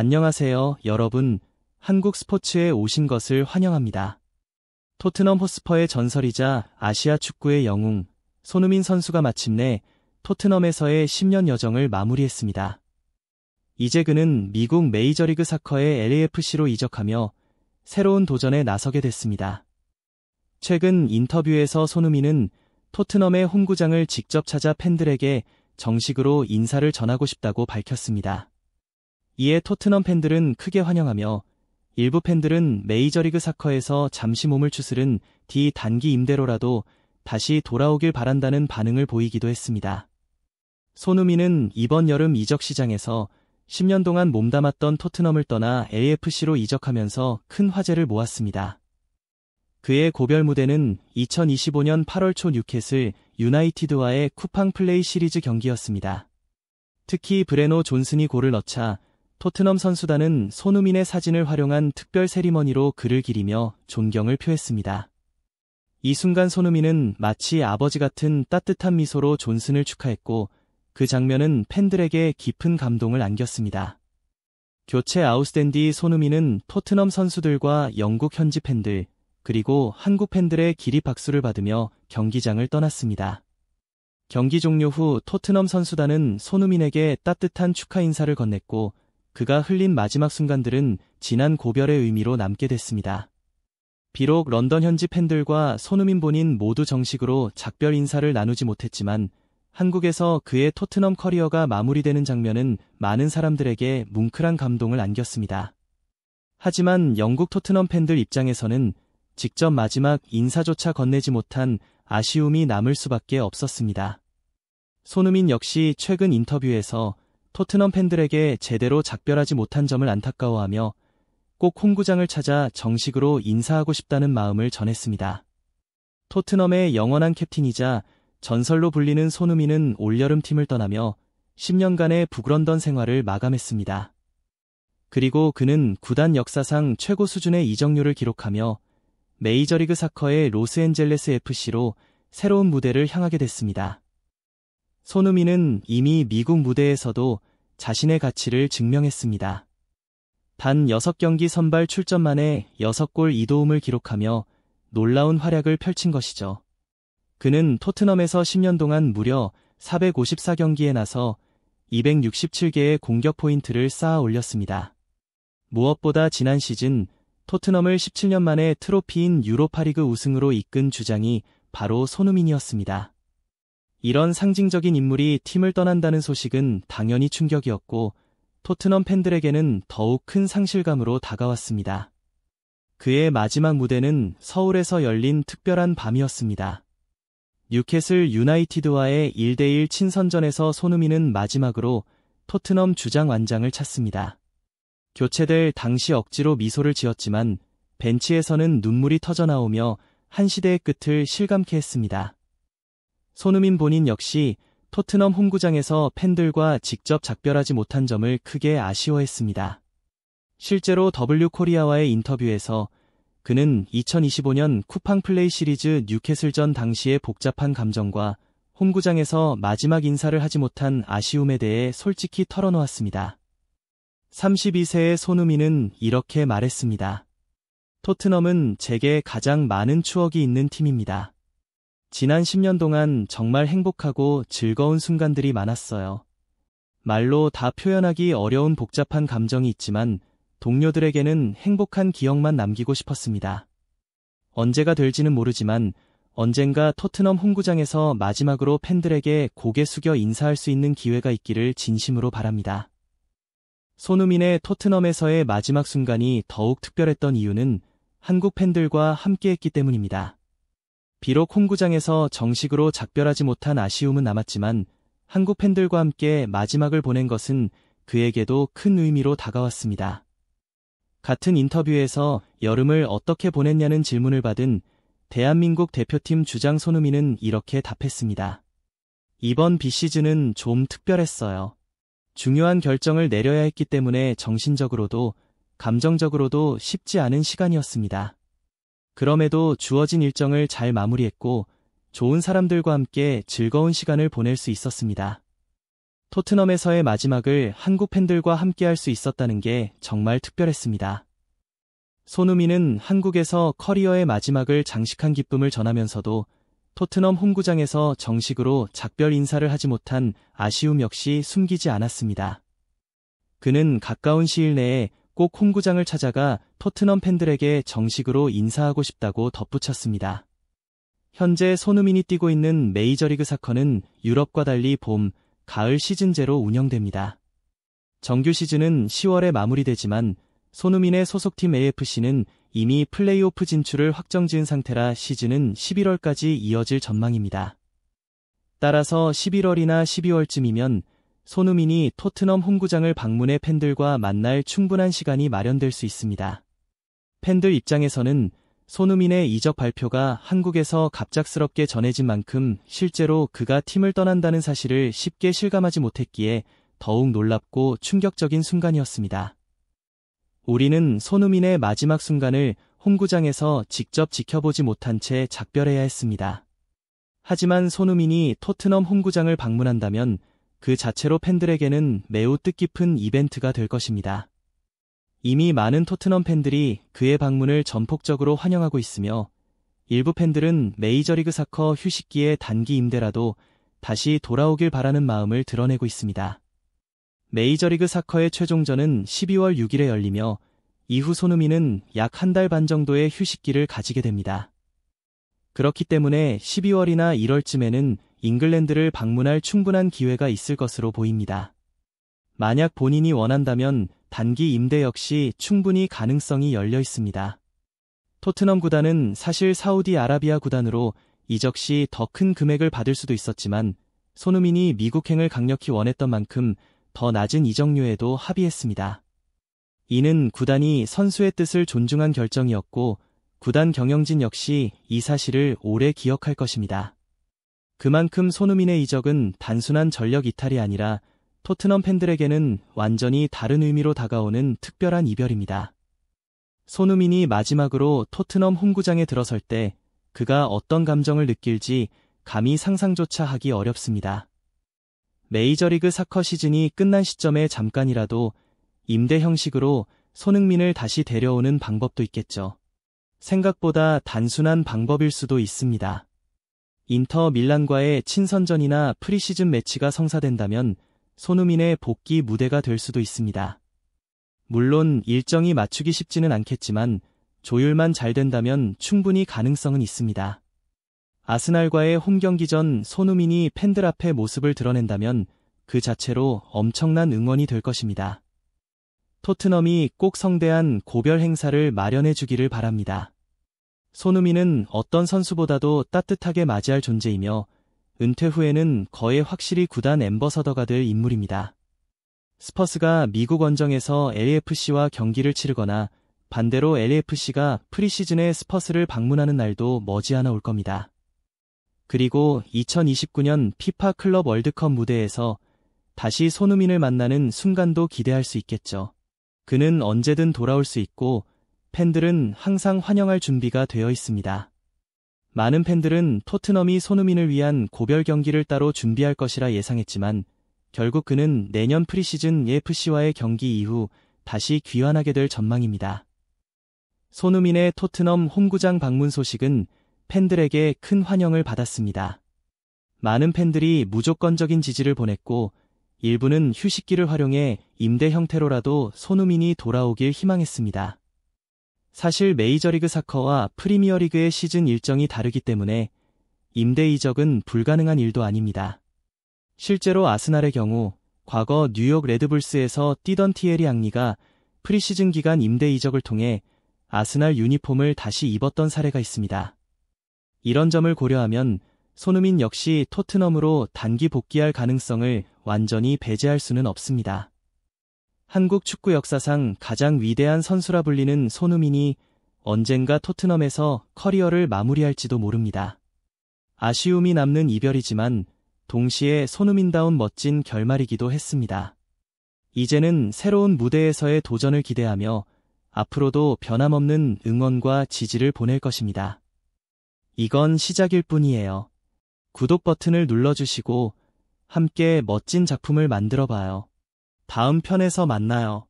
안녕하세요, 여러분. 한국 스포츠에 오신 것을 환영합니다. 토트넘 호스퍼의 전설이자 아시아 축구의 영웅, 손흥민 선수가 마침내 토트넘에서의 10년 여정을 마무리했습니다. 이제 그는 미국 메이저리그 사커의 LAFC로 이적하며 새로운 도전에 나서게 됐습니다. 최근 인터뷰에서 손흥민은 토트넘의 홈구장을 직접 찾아 팬들에게 정식으로 인사를 전하고 싶다고 밝혔습니다. 이에 토트넘 팬들은 크게 환영하며 일부 팬들은 메이저리그 사커에서 잠시 몸을 추스른 뒤 단기 임대로라도 다시 돌아오길 바란다는 반응을 보이기도 했습니다. 손흥민은 이번 여름 이적 시장에서 10년 동안 몸담았던 토트넘을 떠나 LAFC로 이적하면서 큰 화제를 모았습니다. 그의 고별 무대는 2025년 8월 초 뉴캐슬 유나이티드와의 쿠팡 플레이 시리즈 경기였습니다. 특히 브레노 존슨이 골을 넣자 토트넘 선수단은 손흥민의 사진을 활용한 특별 세리머니로 그를 기리며 존경을 표했습니다. 이 순간 손흥민은 마치 아버지 같은 따뜻한 미소로 존슨을 축하했고 그 장면은 팬들에게 깊은 감동을 안겼습니다. 교체 아웃된 뒤 손흥민은 토트넘 선수들과 영국 현지 팬들 그리고 한국 팬들의 기립 박수를 받으며 경기장을 떠났습니다. 경기 종료 후 토트넘 선수단은 손흥민에게 따뜻한 축하 인사를 건넸고 그가 흘린 마지막 순간들은 지난 고별의 의미로 남게 됐습니다. 비록 런던 현지 팬들과 손흥민 본인 모두 정식으로 작별 인사를 나누지 못했지만 한국에서 그의 토트넘 커리어가 마무리되는 장면은 많은 사람들에게 뭉클한 감동을 안겼습니다. 하지만 영국 토트넘 팬들 입장에서는 직접 마지막 인사조차 건네지 못한 아쉬움이 남을 수밖에 없었습니다. 손흥민 역시 최근 인터뷰에서 토트넘 팬들에게 제대로 작별하지 못한 점을 안타까워하며 꼭 홈구장을 찾아 정식으로 인사하고 싶다는 마음을 전했습니다. 토트넘의 영원한 캡틴이자 전설로 불리는 손흥민은 올여름 팀을 떠나며 10년간의 북런던 생활을 마감했습니다. 그리고 그는 구단 역사상 최고 수준의 이적료를 기록하며 메이저리그 사커의 로스앤젤레스 FC로 새로운 무대를 향하게 됐습니다. 손흥민은 이미 미국 무대에서도 자신의 가치를 증명했습니다. 단 6경기 선발 출전 만에 6골 2도움을 기록하며 놀라운 활약을 펼친 것이죠. 그는 토트넘에서 10년 동안 무려 454경기에 나서 267개의 공격 포인트를 쌓아 올렸습니다. 무엇보다 지난 시즌 토트넘을 17년 만에 트로피인 유로파리그 우승으로 이끈 주장이 바로 손흥민이었습니다. 이런 상징적인 인물이 팀을 떠난다는 소식은 당연히 충격이었고 토트넘 팬들에게는 더욱 큰 상실감으로 다가왔습니다. 그의 마지막 무대는 서울에서 열린 특별한 밤이었습니다. 뉴캐슬 유나이티드와의 1대1 친선전에서 손흥민은 마지막으로 토트넘 주장 완장을 찼습니다. 교체될 당시 억지로 미소를 지었지만 벤치에서는 눈물이 터져나오며 한 시대의 끝을 실감케 했습니다. 손흥민 본인 역시 토트넘 홈구장에서 팬들과 직접 작별하지 못한 점을 크게 아쉬워했습니다. 실제로 W코리아와의 인터뷰에서 그는 2025년 쿠팡 플레이 시리즈 뉴캐슬전 당시의 복잡한 감정과 홈구장에서 마지막 인사를 하지 못한 아쉬움에 대해 솔직히 털어놓았습니다. 32세의 손흥민은 이렇게 말했습니다. 토트넘은 제게 가장 많은 추억이 있는 팀입니다. 지난 10년 동안 정말 행복하고 즐거운 순간들이 많았어요. 말로 다 표현하기 어려운 복잡한 감정이 있지만 동료들에게는 행복한 기억만 남기고 싶었습니다. 언제가 될지는 모르지만 언젠가 토트넘 홈구장에서 마지막으로 팬들에게 고개 숙여 인사할 수 있는 기회가 있기를 진심으로 바랍니다. 손흥민의 토트넘에서의 마지막 순간이 더욱 특별했던 이유는 한국 팬들과 함께했기 때문입니다. 비록 홈구장에서 정식으로 작별하지 못한 아쉬움은 남았지만 한국 팬들과 함께 마지막을 보낸 것은 그에게도 큰 의미로 다가왔습니다. 같은 인터뷰에서 여름을 어떻게 보냈냐는 질문을 받은 대한민국 대표팀 주장 손흥민은 이렇게 답했습니다. 이번 비시즌은 좀 특별했어요. 중요한 결정을 내려야 했기 때문에 정신적으로도 감정적으로도 쉽지 않은 시간이었습니다. 그럼에도 주어진 일정을 잘 마무리했고 좋은 사람들과 함께 즐거운 시간을 보낼 수 있었습니다. 토트넘에서의 마지막을 한국 팬들과 함께할 수 있었다는 게 정말 특별했습니다. 손흥민은 한국에서 커리어의 마지막을 장식한 기쁨을 전하면서도 토트넘 홈구장에서 정식으로 작별 인사를 하지 못한 아쉬움 역시 숨기지 않았습니다. 그는 가까운 시일 내에 꼭 홈구장을 찾아가 토트넘 팬들에게 정식으로 인사하고 싶다고 덧붙였습니다. 현재 손흥민이 뛰고 있는 메이저리그 사커는 유럽과 달리 봄, 가을 시즌제로 운영됩니다. 정규 시즌은 10월에 마무리되지만 손흥민의 소속팀 AFC는 이미 플레이오프 진출을 확정지은 상태라 시즌은 11월까지 이어질 전망입니다. 따라서 11월이나 12월쯤이면 손흥민이 토트넘 홈구장을 방문해 팬들과 만날 충분한 시간이 마련될 수 있습니다. 팬들 입장에서는 손흥민의 이적 발표가 한국에서 갑작스럽게 전해진 만큼 실제로 그가 팀을 떠난다는 사실을 쉽게 실감하지 못했기에 더욱 놀랍고 충격적인 순간이었습니다. 우리는 손흥민의 마지막 순간을 홈구장에서 직접 지켜보지 못한 채 작별해야 했습니다. 하지만 손흥민이 토트넘 홈구장을 방문한다면 그 자체로 팬들에게는 매우 뜻깊은 이벤트가 될 것입니다. 이미 많은 토트넘 팬들이 그의 방문을 전폭적으로 환영하고 있으며 일부 팬들은 메이저리그 사커 휴식기의 단기 임대라도 다시 돌아오길 바라는 마음을 드러내고 있습니다. 메이저리그 사커의 최종전은 12월 6일에 열리며 이후 손흥민은 약 한 달 반 정도의 휴식기를 가지게 됩니다. 그렇기 때문에 12월이나 1월쯤에는 잉글랜드를 방문할 충분한 기회가 있을 것으로 보입니다. 만약 본인이 원한다면 단기 임대 역시 충분히 가능성이 열려 있습니다. 토트넘 구단은 사실 사우디아라비아 구단으로 이적 시 더 큰 금액을 받을 수도 있었지만 손흥민이 미국행을 강력히 원했던 만큼 더 낮은 이적료에도 합의했습니다. 이는 구단이 선수의 뜻을 존중한 결정이었고 구단 경영진 역시 이 사실을 오래 기억할 것입니다. 그만큼 손흥민의 이적은 단순한 전력 이탈이 아니라 토트넘 팬들에게는 완전히 다른 의미로 다가오는 특별한 이별입니다. 손흥민이 마지막으로 토트넘 홈구장에 들어설 때 그가 어떤 감정을 느낄지 감히 상상조차 하기 어렵습니다. 메이저리그 사커 시즌이 끝난 시점에 잠깐이라도 임대 형식으로 손흥민을 다시 데려오는 방법도 있겠죠. 생각보다 단순한 방법일 수도 있습니다. 인터 밀란과의 친선전이나 프리시즌 매치가 성사된다면 손흥민의 복귀 무대가 될 수도 있습니다. 물론 일정이 맞추기 쉽지는 않겠지만 조율만 잘 된다면 충분히 가능성은 있습니다. 아스날과의 홈경기 전 손흥민이 팬들 앞에 모습을 드러낸다면 그 자체로 엄청난 응원이 될 것입니다. 토트넘이 꼭 성대한 고별 행사를 마련해 주기를 바랍니다. 손흥민은 어떤 선수보다도 따뜻하게 맞이할 존재이며 은퇴 후에는 거의 확실히 구단 앰버서더가 될 인물입니다. 스퍼스가 미국 원정에서 LAFC와 경기를 치르거나 반대로 LAFC가 프리시즌에 스퍼스를 방문하는 날도 머지않아 올 겁니다. 그리고 2029년 피파 클럽 월드컵 무대에서 다시 손흥민을 만나는 순간도 기대할 수 있겠죠. 그는 언제든 돌아올 수 있고 팬들은 항상 환영할 준비가 되어 있습니다. 많은 팬들은 토트넘이 손흥민을 위한 고별 경기를 따로 준비할 것이라 예상했지만 결국 그는 내년 프리시즌 AFC와의 경기 이후 다시 귀환하게 될 전망입니다. 손흥민의 토트넘 홈구장 방문 소식은 팬들에게 큰 환영을 받았습니다. 많은 팬들이 무조건적인 지지를 보냈고 일부는 휴식기를 활용해 임대 형태로라도 손흥민이 돌아오길 희망했습니다. 사실 메이저리그 사커와 프리미어리그의 시즌 일정이 다르기 때문에 임대 이적은 불가능한 일도 아닙니다. 실제로 아스날의 경우 과거 뉴욕 레드불스에서 뛰던 티에리 앙리가 프리시즌 기간 임대 이적을 통해 아스날 유니폼을 다시 입었던 사례가 있습니다. 이런 점을 고려하면 손흥민 역시 토트넘으로 단기 복귀할 가능성을 완전히 배제할 수는 없습니다. 한국 축구 역사상 가장 위대한 선수라 불리는 손흥민이 언젠가 토트넘에서 커리어를 마무리할지도 모릅니다. 아쉬움이 남는 이별이지만 동시에 손흥민다운 멋진 결말이기도 했습니다. 이제는 새로운 무대에서의 도전을 기대하며 앞으로도 변함없는 응원과 지지를 보낼 것입니다. 이건 시작일 뿐이에요. 구독 버튼을 눌러주시고 함께 멋진 작품을 만들어 봐요. 다음 편에서 만나요.